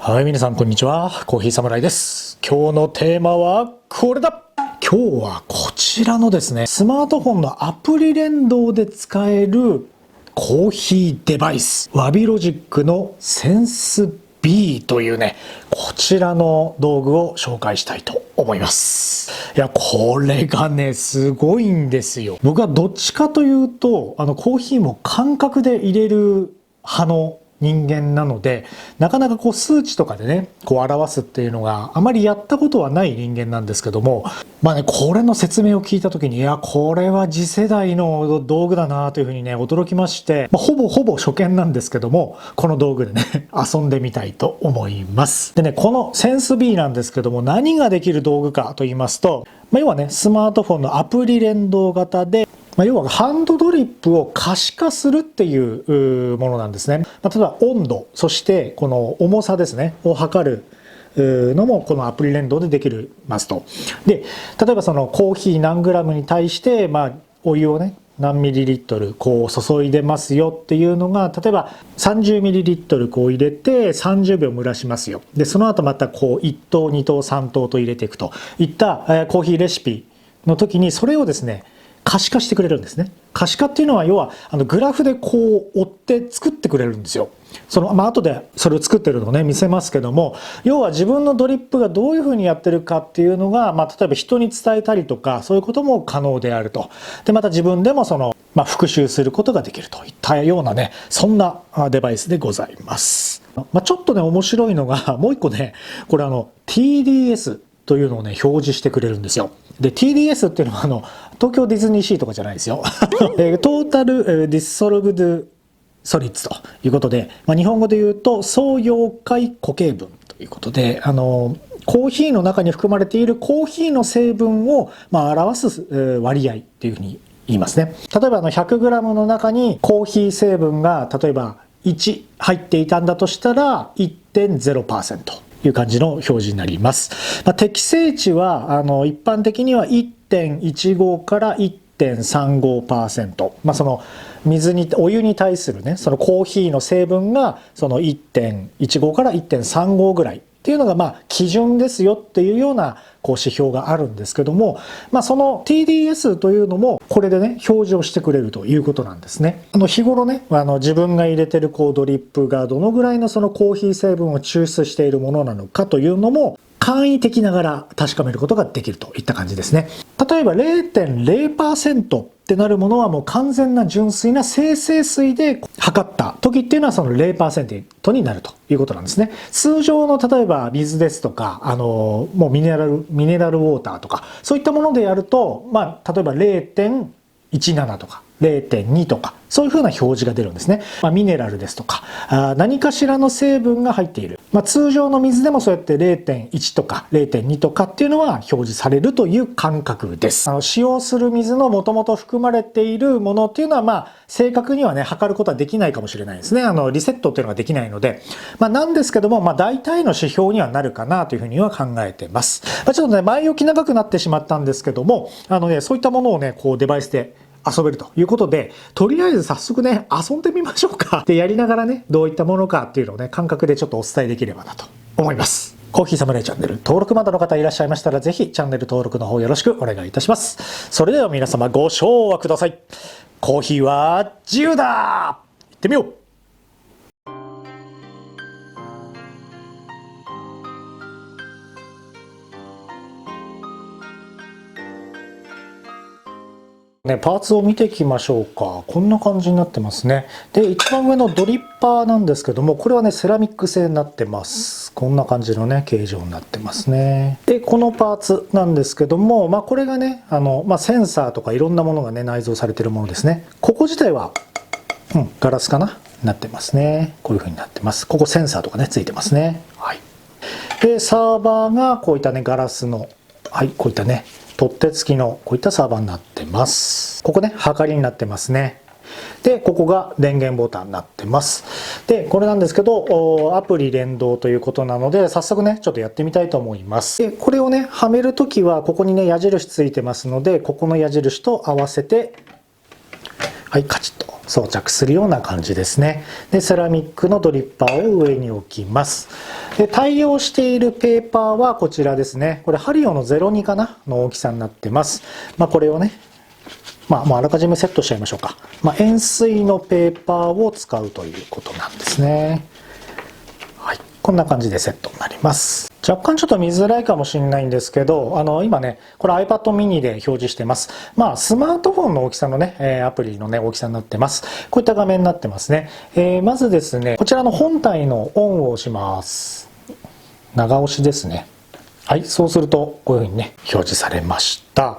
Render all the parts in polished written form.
はい、皆さんこんにちは。コーヒーサムライです。今日のテーマはこれだ。今日はこちらのですね、スマートフォンのアプリ連動で使えるコーヒーデバイス、ワビロジックのセンス B というね、こちらの道具を紹介したいと思います。いや、これがね、すごいんですよ。僕はどっちかというと、コーヒーも感覚で入れる派の人間なので、なかなかこう数値とかでね、こう表すっていうのがあまりやったことはない人間なんですけども、まあね、これの説明を聞いた時に、いや、これは次世代の道具だなというふうにね、驚きまして、ほぼ初見なんですけども、この道具でね、遊んでみたいと思います。でね、このセンス B なんですけども、何ができる道具かと言いますと、要はね、スマートフォンのアプリ連動型で、要はハンドドリップを可視化するっていうものなんですね。例えば温度、そしてこの重さですね、を測るのもこのアプリ連動でできますと。で、例えばそのコーヒー何グラムに対して、お湯をね、何ミリリットルこう注いでますよっていうのが、例えば30ミリリットルこう入れて30秒蒸らしますよ。で、その後またこう1等、2等、3等と入れていくといったコーヒーレシピの時にそれをですね、可視化してくれるんですね。可視化っていうのは要はグラフでこう追って作ってくれるんですよ。後でそれを作ってるのをね見せますけども、要は自分のドリップがどういうふうにやってるかっていうのが、例えば人に伝えたりとかそういうことも可能であると。でまた自分でも復習することができるといったようなね、そんなデバイスでございます。ちょっとね面白いのがもう一個ね、これTDSというのをね表示してくれるんですよ。で TDS っていうのは東京ディズニーシーとかじゃないですよ。トータルディッソルブドソリッツということで、日本語で言うと総溶解固形分ということで、コーヒーの中に含まれているコーヒーの成分を表す割合っていうふうに言いますね。例えば100g の中にコーヒー成分が例えば1入っていたんだとしたら 1.0%。いう感じの表示になります。適正値は一般的には 1.15 から 1.35%、お湯に対するね、そのコーヒーの成分がその 1.15 から 1.35 ぐらいっていうのが基準ですよっていうような指標があるんですけども、その TDS というのもこれでね表示をしてくれるということなんですね。日頃ね自分が入れてるドリップがどのぐらいのそのコーヒー成分を抽出しているものなのかというのも簡易的ながら確かめることができるといった感じですね。例えば 0.0% ってなるものはもう完全な純粋な精製水で測った時っていうのはその 0% になるということなんですね。通常の例えば水ですとかもうミネラルウォーターとかそういったものでやると例えば 0.17 とか0.2 とかそういうふうな表示が出るんですね。ミネラルですとか何かしらの成分が入っている、通常の水でもそうやって 0.1 とか 0.2 とかっていうのは表示されるという感覚です。使用する水のもともと含まれているものっていうのは正確にはね測ることはできないかもしれないですね。リセットっていうのができないので、なんですけども大体の指標にはなるかなというふうには考えてます。ちょっとね前置き長くなってしまったんですけどもそういったものをねデバイスで遊べるということで、とりあえず早速ね遊んでみましょうか。でやりながらねどういったものかっていうのをね感覚でちょっとお伝えできればなと思います。コーヒーサムライチャンネル登録まだの方いらっしゃいましたら、ぜひチャンネル登録の方よろしくお願いいたします。それでは皆様ご唱和ください。コーヒーは自由だ。行ってみよう。パーツを見ていきましょうか。こんな感じになってますね。で、一番上のドリッパーなんですけども、これはね、セラミック製になってます。こんな感じのね、形状になってますね。で、このパーツなんですけども、これがね、センサーとかいろんなものがね、内蔵されているものですね。ここ自体は、ガラスかななってますね。こういう風になってます。ここセンサーとかね、ついてますね。はい。で、サーバーがこういったね、ガラスの、こういったね、取っ手付きのこういったサーバーになってます。ここね、はかりになってますね。で、ここが電源ボタンになってます。で、これなんですけど、アプリ連動ということなので、早速ね、ちょっとやってみたいと思います。で、これをね、はめるときは、ここにね、矢印ついてますので、ここの矢印と合わせて、カチッと装着するような感じですね。で、セラミックのドリッパーを上に置きます。で、対応しているペーパーはこちらですね。これハリオの02かなの大きさになってます。これをね、もうあらかじめセットしちゃいましょうか。円錐のペーパーを使うということなんですね。はい。こんな感じでセットになります。若干ちょっと見づらいかもしれないんですけど、今ね、これ iPad mini で表示してます。スマートフォンの大きさのね、アプリのね、大きさになってます。こういった画面になってますね。まずですね、こちらの本体のオンを押します。長押しですね。はい、そうするとこういうふうにね、表示されました。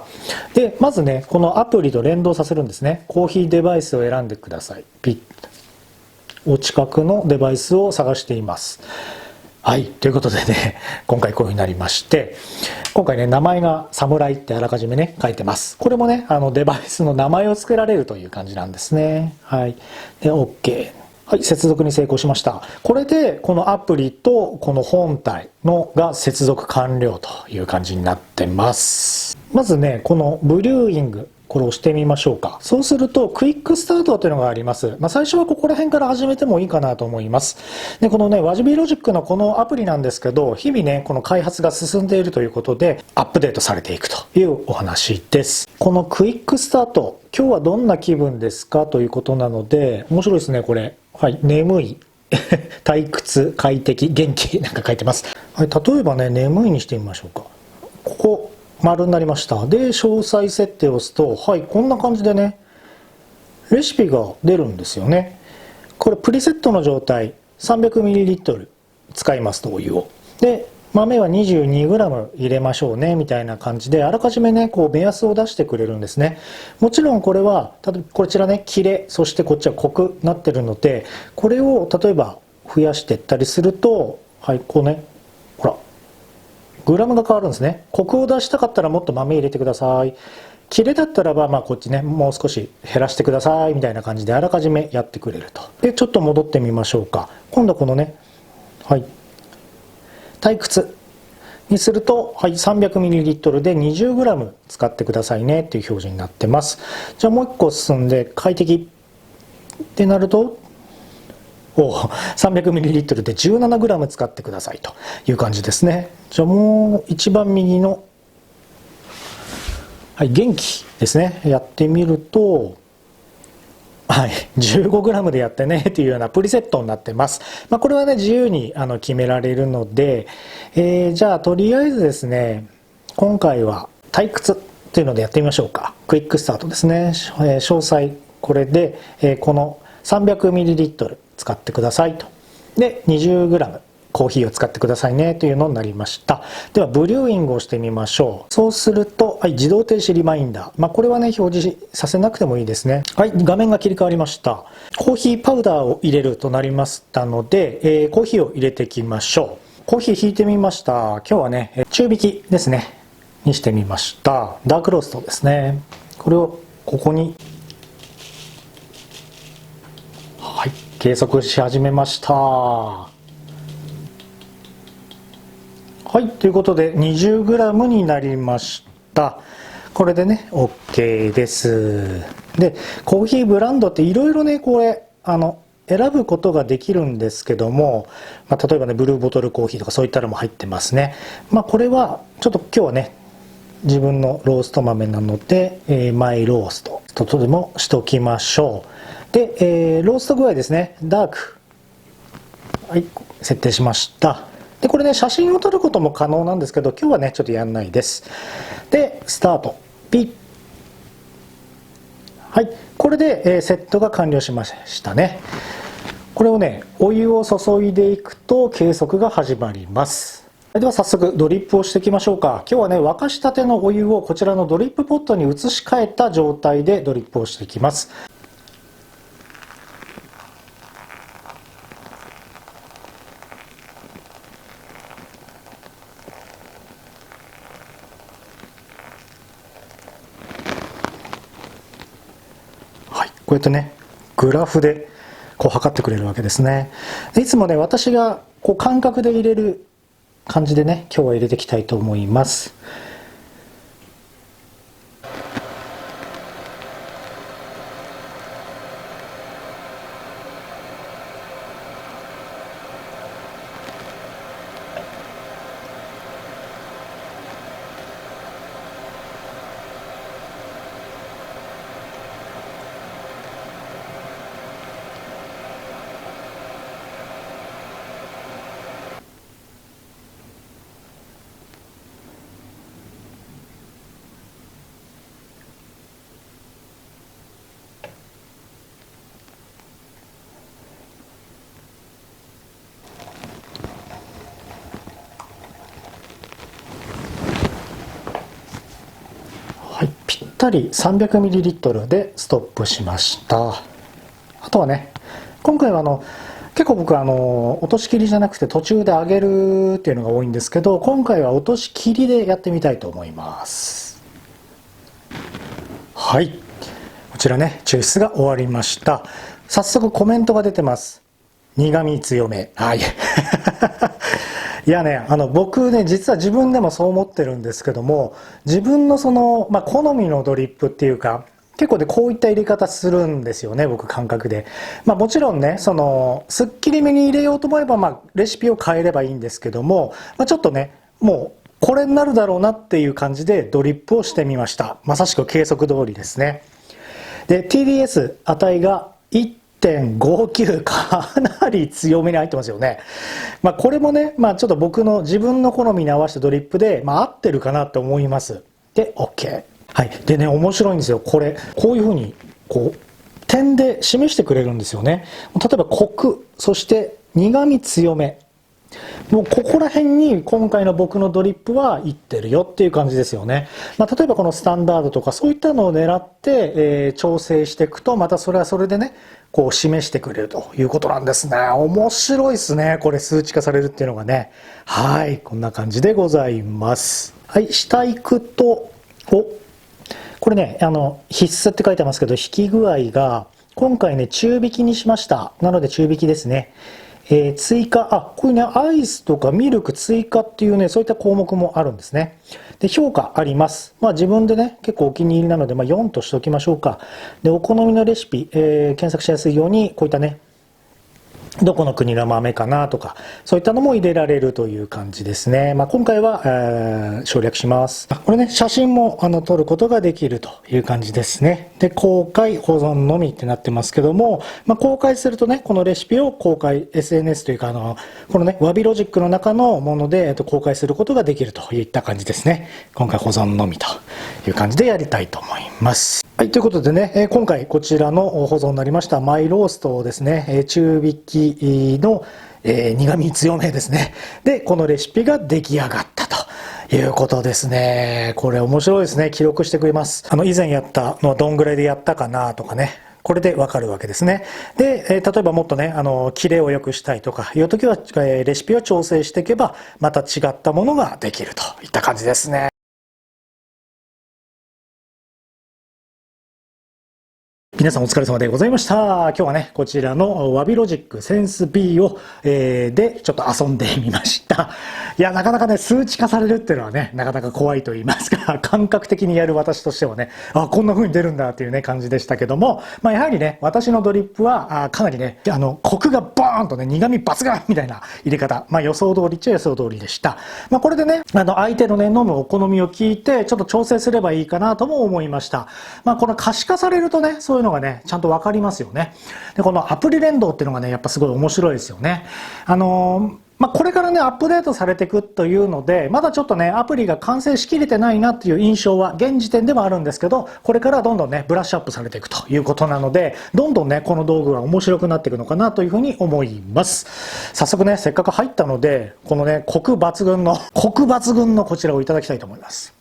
で、まずね、このアプリと連動させるんですね。コーヒーデバイスを選んでください。ピッ。お近くのデバイスを探しています。はい、ということでね、今回こういうふうになりまして、今回ね、名前がサムライってあらかじめね、書いてます。これもね、デバイスの名前を付けられるという感じなんですね。はい。で、OK。はい、接続に成功しました。これで、このアプリとこの本体のが接続完了という感じになってます。まずね、このブリューイング。これを押してみましょうか。そうすると、クイックスタートというのがあります。最初はここら辺から始めてもいいかなと思います。で、このね、ワジビーロジックのこのアプリなんですけど、日々ね、この開発が進んでいるということで、アップデートされていくというお話です。このクイックスタート、今日はどんな気分ですかということなので、面白いですね、これ。はい、眠い。退屈、快適、元気なんか書いてます。はい、例えばね、眠いにしてみましょうか。ここ。丸になりました。で、詳細設定を押すと、はい、こんな感じでね、レシピが出るんですよね。これプリセットの状態、300ml 使いますと、お湯を。で、豆は 22g 入れましょうね、みたいな感じで、あらかじめね、こう目安を出してくれるんですね。もちろんこれは、こちらね、切れ、そしてこっちは濃くなってるので、これを例えば増やしていったりすると、はい、こうね、ほら、グラムが変わるんですね。コクを出したかったらもっと豆入れてください。切れだったらば、こっちね、もう少し減らしてくださいみたいな感じであらかじめやってくれると。で、ちょっと戻ってみましょうか。今度このね、はい。退屈にすると、はい、300ml で 20g 使ってくださいねっていう表示になってます。じゃあもう一個進んで快適ってなると、300ml で 17g 使ってくださいという感じですね。じゃあもう一番右の、はい、元気ですね。やってみると、はい、15g でやってねというようなプリセットになってます。これはね、自由に決められるので、じゃあとりあえずですね、今回は退屈というのでやってみましょうか。クイックスタートですね。詳細、これで、この 300ml 使ってくださいと。で、20g コーヒーを使ってくださいねというのになりました。では、ブリューイングをしてみましょう。そうすると、はい、自動停止リマインダー。これはね、表示させなくてもいいですね。はい、画面が切り替わりました。コーヒーパウダーを入れるとなりましたので、コーヒーを入れていきましょう。コーヒー引いてみました。今日はね、中引きですね。にしてみました。ダークローストですね。これをここに、はい、計測し始めました。はい、ということで 20g になりました。これでね、OK です。で、コーヒーブランドっていろいろね、これ、選ぶことができるんですけども、例えばね、ブルーボトルコーヒーとかそういったのも入ってますね。これは、ちょっと今日はね、自分のロースト豆なので、マイローストとでもしておきましょう。で、ロースト具合ですね、ダーク。はい、設定しました。で、これね、写真を撮ることも可能なんですけど、今日はね、ちょっとやんないです。で、スタート。ピッ。はい、これで、セットが完了しましたね。これをね、お湯を注いでいくと計測が始まります。では早速ドリップをしていきましょうか。今日はね、沸かしたてのお湯をこちらのドリップポットに移し替えた状態でドリップをしていきます。はい、こうやってね、グラフでこう測ってくれるわけですね。いつもね、私がこう感覚で入れる感じでね、今日は入れていきたいと思います。ったり 300ml でストップしました。あとはね、今回は結構僕落とし切りじゃなくて途中で上げるっていうのが多いんですけど、今回は落とし切りでやってみたいと思います。はい、こちらね、抽出が終わりました。早速コメントが出てます。苦味強め。はい。いやね、僕ね、実は自分でもそう思ってるんですけども、自分の好みのドリップっていうか、結構ね、こういった入れ方するんですよね、僕感覚で。もちろんね、すっきりめに入れようと思えば、レシピを変えればいいんですけども、ちょっとね、もう、これになるだろうなっていう感じでドリップをしてみました。まさしく計測通りですね。で、TDS 値が1.59、かなり強めに入ってますよね。これもね、ちょっと僕の自分の好みに合わせたドリップで、合ってるかなと思います。で、OK。はい。でね、面白いんですよ。これ、こういうふうに、点で示してくれるんですよね。例えば、コク、そして苦味強め。もうここら辺に今回の僕のドリップはいってるよっていう感じですよね。例えばこのスタンダードとかそういったのを狙って、調整していくと、またそれはそれでね、示してくれるということなんですね。面白いですね。これ数値化されるっていうのがね。はい。こんな感じでございます。はい。下行くと、これね、必須って書いてますけど、引き具合が、今回ね、中引きにしました。なので中引きですね。追加、こういうね、アイスとかミルク追加っていうね、そういった項目もあるんですね。で、評価あります。自分でね、結構お気に入りなので、4としておきましょうか。で、お好みのレシピ、検索しやすいように、こういったね、どこの国の豆かなとか、そういったのも入れられるという感じですね。今回は、省略します。これね、写真も撮ることができるという感じですね。で、公開、保存のみってなってますけども、公開するとね、このレシピを公開、SNS というか、このね、ワビロジックの中のもので、公開することができるといった感じですね。今回保存のみという感じでやりたいと思います。はい、ということでね、今回こちらの保存になりましたマイローストをですね、中引きの苦味強めですね。で、このレシピが出来上がったということですね。これ面白いですね。記録してくれます。以前やったのはどんぐらいでやったかなとかね。これでわかるわけですね。で、例えばもっとね、キレを良くしたいとかいう時は、レシピを調整していけば、また違ったものができるといった感じですね。皆さんお疲れ様でございました。今日はね、こちらのワビロジックセンス B を、でちょっと遊んでみました。いや、なかなかね、数値化されるっていうのはね、なかなか怖いと言いますか、感覚的にやる私としてはね、こんな風に出るんだっていうね、感じでしたけども、やはりね、私のドリップは、かなりね、コクがボーンとね、苦味抜群みたいな入れ方、予想通りっちゃ予想通りでした。これでね、相手のね、飲むお好みを聞いて、ちょっと調整すればいいかなとも思いました。この可視化されるとね、そういうのがね、ちゃんとわかりますよね。で、このアプリ連動っていうのがね、やっぱすごい面白いですよね。これからね、アップデートされていくというので、まだちょっとね、アプリが完成しきれてないなっていう印象は現時点ではあるんですけど、これからどんどんね、ブラッシュアップされていくということなので、どんどんね、この道具が面白くなっていくのかなというふうに思います。早速ね、せっかく入ったので、このね、コク抜群のこちらをいただきたいと思います。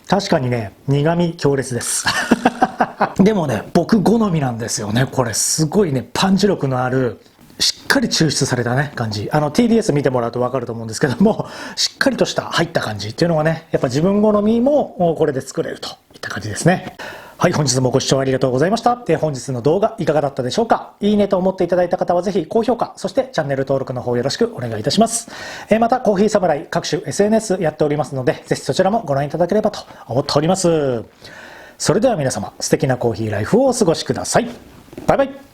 確かにね、苦味強烈です。でもね、僕好みなんですよね。これすごいね、パンチ力のある、しっかり抽出されたね、感じ。TDS 見てもらうとわかると思うんですけども、しっかりとした入った感じっていうのがね、やっぱ自分好みもこれで作れるといった感じですね。はい、本日もご視聴ありがとうございました。本日の動画いかがだったでしょうか？いいねと思っていただいた方はぜひ高評価、そしてチャンネル登録の方よろしくお願いいたします。また、コーヒーサムライ各種 SNS やっておりますので、ぜひそちらもご覧いただければと思っております。それでは皆様、素敵なコーヒーライフをお過ごしください。バイバイ。